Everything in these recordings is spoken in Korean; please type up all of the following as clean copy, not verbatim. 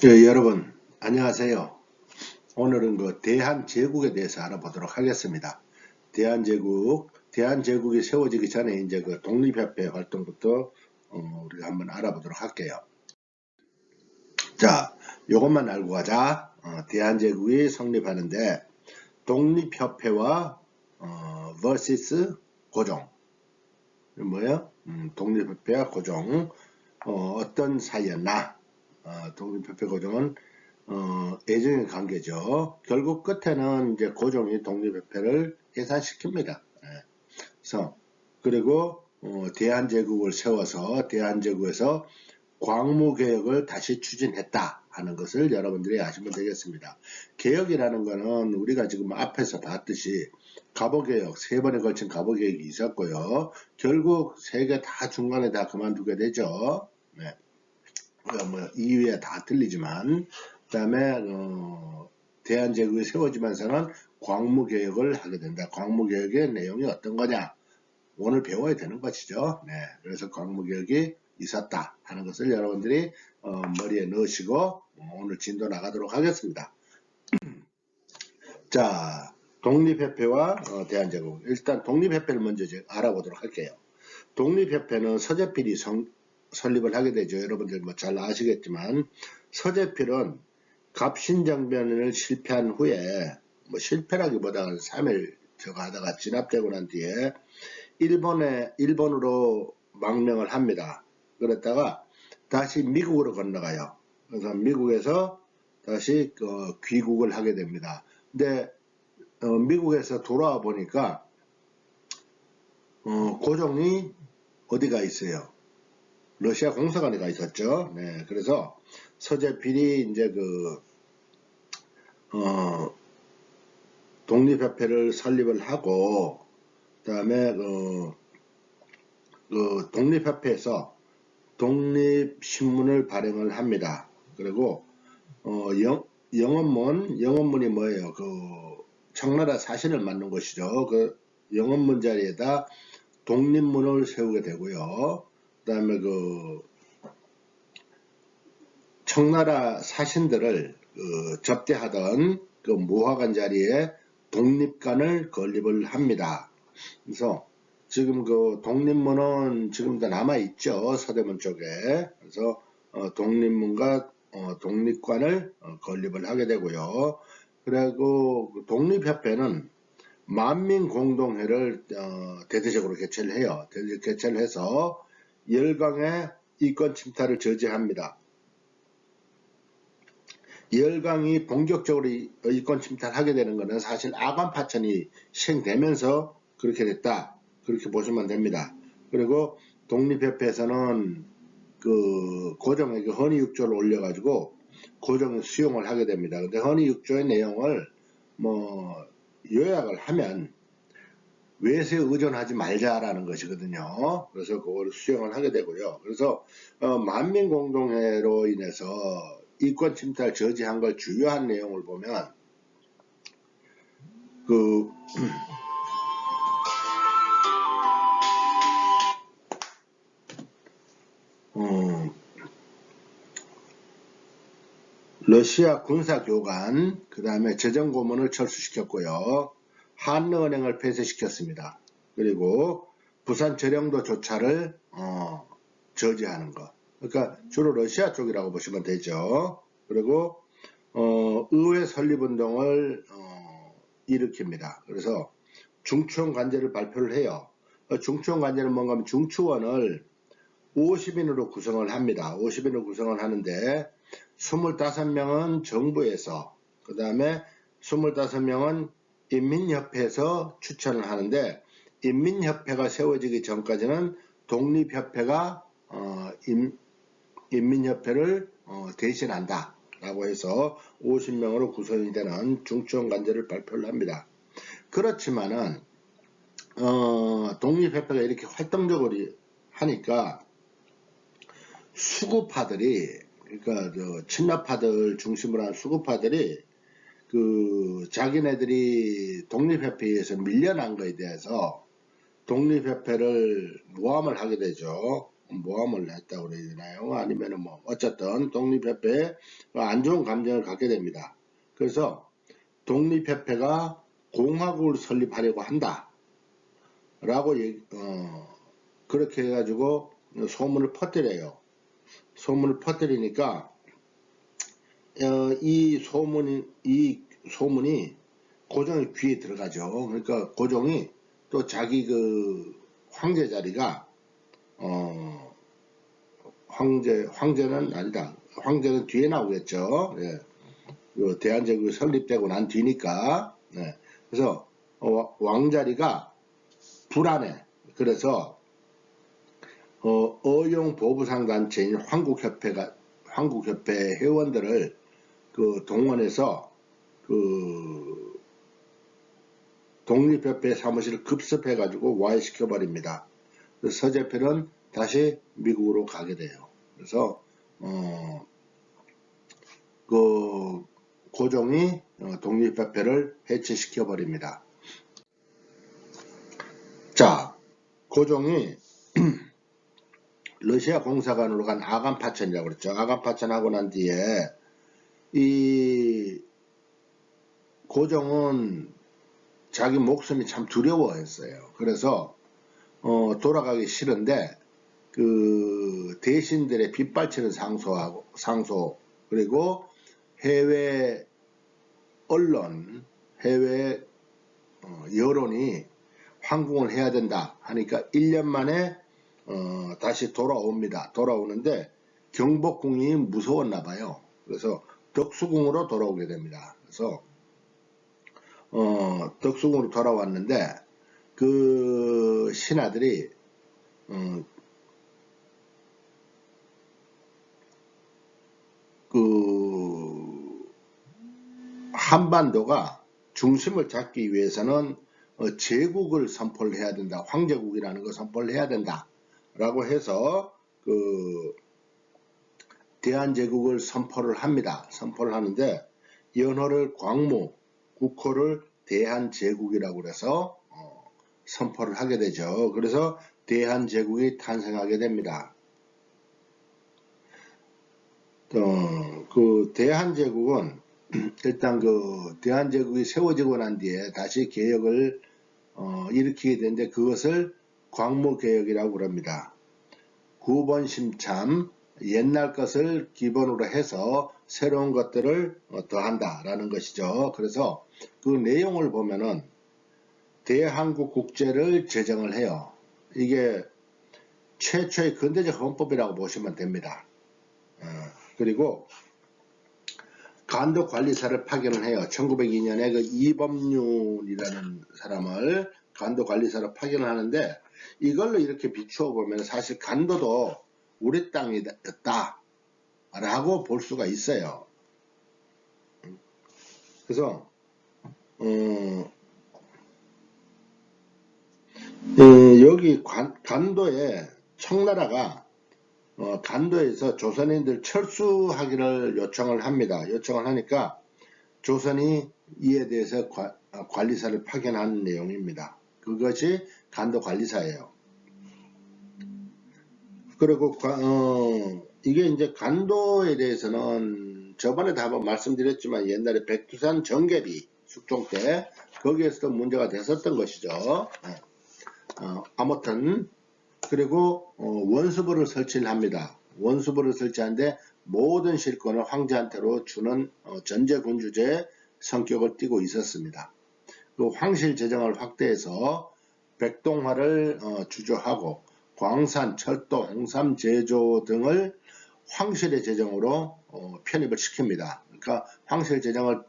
여러분 안녕하세요. 오늘은 대한제국에 대해서 알아보도록 하겠습니다. 대한제국이 세워지기 전에 이제 독립협회 활동부터 우리가 한번 알아보도록 할게요. 자, 요것만 알고 가자. 대한제국이 성립하는데 독립협회와 vs 고종. 뭐예요? 독립협회와 고종. 어떤 사이였나? 독립협회 고종은 애정의 관계죠. 결국 끝에는 이제 고종이 독립협회를 해산시킵니다. 그리고 대한제국을 세워서 대한제국에서 광무개혁을 다시 추진했다 하는 것을 여러분들이 아시면 되겠습니다. 개혁이라는 것은 우리가 지금 앞에서 봤듯이 갑오개혁, 3번에 걸친 갑오개혁이 있었고요. 결국 3개 다 중간에 다 그만두게 되죠. 네. 이유에 다 틀리지만 그 다음에 대한제국이 세워지면서는 광무개혁을 하게 된다. 광무개혁의 내용이 어떤 거냐? 오늘 배워야 되는 것이죠. 네, 그래서 광무개혁이 있었다 하는 것을 여러분들이 머리에 넣으시고 오늘 진도 나가도록 하겠습니다. 자, 독립협회와 대한제국. 일단 독립협회를 먼저 알아보도록 할게요. 독립협회는 서재필이 설립을 하게 되죠. 여러분들 잘 아시겠지만 서재필은 갑신정변을 실패한 후에 실패라기보다는 3일 저거 하다가 진압되고 난 뒤에 일본으로 망명을 합니다. 그랬다가 다시 미국으로 건너가요. 그래서 미국에서 다시 귀국을 하게 됩니다. 근데 미국에서 돌아와 보니까 고종이 어디가 있어요? 러시아 공사관에 가 있었죠. 네, 그래서 서재필이 이제 독립협회를 설립을 하고, 그 다음에 독립협회에서 독립신문을 발행을 합니다. 그리고 영원문이 뭐예요? 청나라 사신을 만든 것이죠. 그 영원문 자리에다 독립문을 세우게 되고요. 그 다음에 청나라 사신들을 접대하던 모화관 자리에 독립관을 건립을 합니다. 그래서 지금 독립문은 지금도 남아있죠. 서대문 쪽에. 그래서 독립문과 독립관을 건립을 하게 되고요. 그리고 독립협회는 만민공동회를 대대적으로 개최를 해요. 개최를 해서 열강의 이권 침탈을 저지합니다. 열강이 본격적으로 이권 침탈하게 되는 것은 사실 아관파천이 시행되면서 그렇게 됐다. 그렇게 보시면 됩니다. 그리고 독립협회에서는 고종에게 헌의6조를 올려가지고 고종이 수용을 하게 됩니다. 근데 헌의6조의 내용을 요약을 하면 외세에 의존하지 말자라는 것이거든요. 그래서 그걸 수용을 하게 되고요. 그래서 만민공동회로 인해서 이권 침탈 저지한 걸 주요한 내용을 보면 러시아 군사교관, 그 다음에 재정고문을 철수시켰고요. 한러은행을 폐쇄시켰습니다. 그리고 부산 저령도 조차를 저지하는 것. 그러니까 주로 러시아 쪽이라고 보시면 되죠. 그리고 의회 설립운동을 일으킵니다. 그래서 중추원관제를 발표를 해요. 중추원관제는 뭔가 하면 중추원을 50인으로 구성을 합니다. 50인으로 구성을 하는데 25명은 정부에서, 그 다음에 25명은 인민협회에서 추천을 하는데, 인민협회가 세워지기 전까지는 독립협회가 인민협회를 대신한다 라고 해서 50명으로 구성이 되는 중추원관제를 발표를 합니다. 그렇지만은 독립협회가 이렇게 활동적으로 하니까 수구파들이, 그러니까 친러파들 중심으로 한 수구파들이 자기네들이 독립협회에서 밀려난 거에 대해서 독립협회를 모함을 하게 되죠. 모함을 했다고 그래야 되나요? 아니면은 뭐 어쨌든 독립협회에 안 좋은 감정을 갖게 됩니다. 그래서 독립협회가 공화국을 설립하려고 한다 라고 그렇게 해가지고 소문을 퍼뜨려요. 소문을 퍼뜨리니까 이 소문이 고종의 귀에 들어가죠. 그러니까 고종이 또 자기 그 황제 자리가 황제는 아니다. 황제는 뒤에 나오겠죠. 예. 대한제국이 설립되고 난 뒤니까. 네. 그래서 왕자리가 불안해. 그래서 어용 보부상 단체인 한국협회 회원들을 그 동원해서 그 독립협회 사무실을 급습해 가지고 와해시켜 버립니다. 서재필은 다시 미국으로 가게 돼요. 그래서 그 고종이 독립협회를 해체시켜 버립니다. 자, 고종이 러시아 공사관으로 간 아간파천이라고 그랬죠. 아간파천하고 난 뒤에 이 고종은 자기 목숨이 참 두려워했어요. 그래서 돌아가기 싫은데 그 대신들의 빗발치는 상소 그리고 해외 언론, 해외 여론이 황궁을 해야 된다 하니까 1년 만에 다시 돌아옵니다. 돌아오는데 경복궁이 무서웠나 봐요. 그래서 덕수궁으로 돌아오게 됩니다. 그래서 덕수궁으로 돌아왔는데 그 신하들이 그 한반도가 중심을 잡기 위해서는 제국을 선포를 해야 된다. 황제국이라는 걸 선포를 해야 된다. 라고 해서 그 대한제국을 선포를 합니다. 선포를 하는데 연호를 광무, 국호를 대한제국이라고 해서 선포를 하게 되죠. 그래서 대한제국이 탄생하게 됩니다. 그 대한제국은 일단 그 대한제국이 세워지고 난 뒤에 다시 개혁을 일으키게 되는데 그것을 광무개혁이라고 그럽니다. 구본심참 옛날 것을 기본으로 해서 새로운 것들을 더한다라는 것이죠. 그래서 그 내용을 보면은 대한국 국제를 제정을 해요. 이게 최초의 근대적 헌법이라고 보시면 됩니다. 그리고 간도관리사를 파견을 해요. 1902년에 그 이범윤이라는 사람을 간도관리사로 파견을 하는데 이걸로 이렇게 비추어 보면 사실 간도도 우리 땅이었다 라고 볼 수가 있어요. 그래서 여기 간도에 청나라가 간도에서 조선인들 철수하기를 요청을 합니다. 요청을 하니까 조선이 이에 대해서 관리사를 파견하는 내용입니다. 그것이 간도 관리사예요. 그리고 이게 이제 간도에 대해서는 저번에도 한번 말씀드렸지만 옛날에 백두산 정계비 숙종 때 거기에서도 문제가 됐었던 것이죠. 아무튼 그리고 원수부를 설치를 합니다. 원수부를 설치하는데 모든 실권을 황제한테로 주는 전제군주제의 성격을 띠고 있었습니다. 그 황실 재정을 확대해서 백동화를 주조하고 광산, 철도, 홍삼 제조 등을 황실의 재정으로 편입을 시킵니다. 그러니까 황실 재정을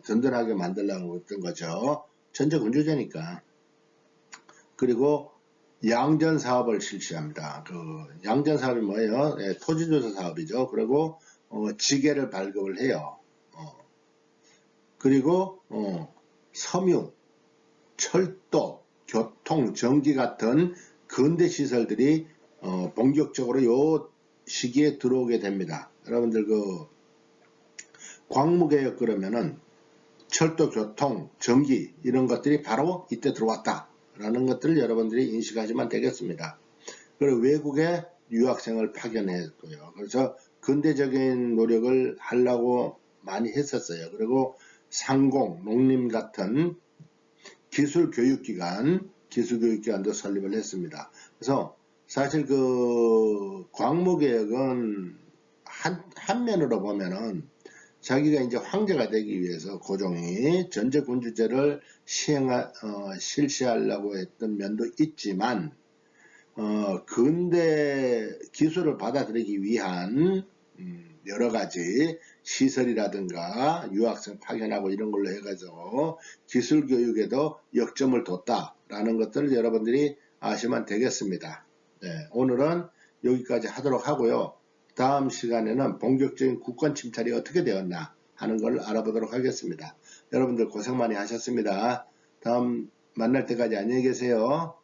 든든하게 만들려고 했던 거죠. 전제군주제니까. 그리고 양전 사업을 실시합니다. 그 양전 사업이 뭐예요? 네, 토지조사 사업이죠. 그리고 지게를 발급을 해요. 그리고 섬유, 철도, 교통, 전기 같은 근대 시설들이 본격적으로 요 시기에 들어오게 됩니다. 여러분들 그 광무개혁 그러면은 철도, 교통, 전기 이런 것들이 바로 이때 들어왔다 라는 것들을 여러분들이 인식하시면 되겠습니다. 그리고 외국의 유학생을 파견했고요. 그래서 근대적인 노력을 하려고 많이 했었어요. 그리고 상공, 농림 같은 기술교육기관도 설립을 했습니다. 그래서 사실 그 광무개혁은 한면으로 보면은 자기가 이제 황제가 되기 위해서 고종이 전제군주제를 실시하려고 했던 면도 있지만, 근대 기술을 받아들이기 위한 여러 가지 시설이라든가 유학생 파견하고 이런 걸로 해가지고 기술 교육에도 역점을 뒀다라는 것들을 여러분들이 아시면 되겠습니다. 네, 오늘은 여기까지 하도록 하고요. 다음 시간에는 본격적인 국권 침탈이 어떻게 되었나 하는 걸 알아보도록 하겠습니다. 여러분들 고생 많이 하셨습니다. 다음 만날 때까지 안녕히 계세요.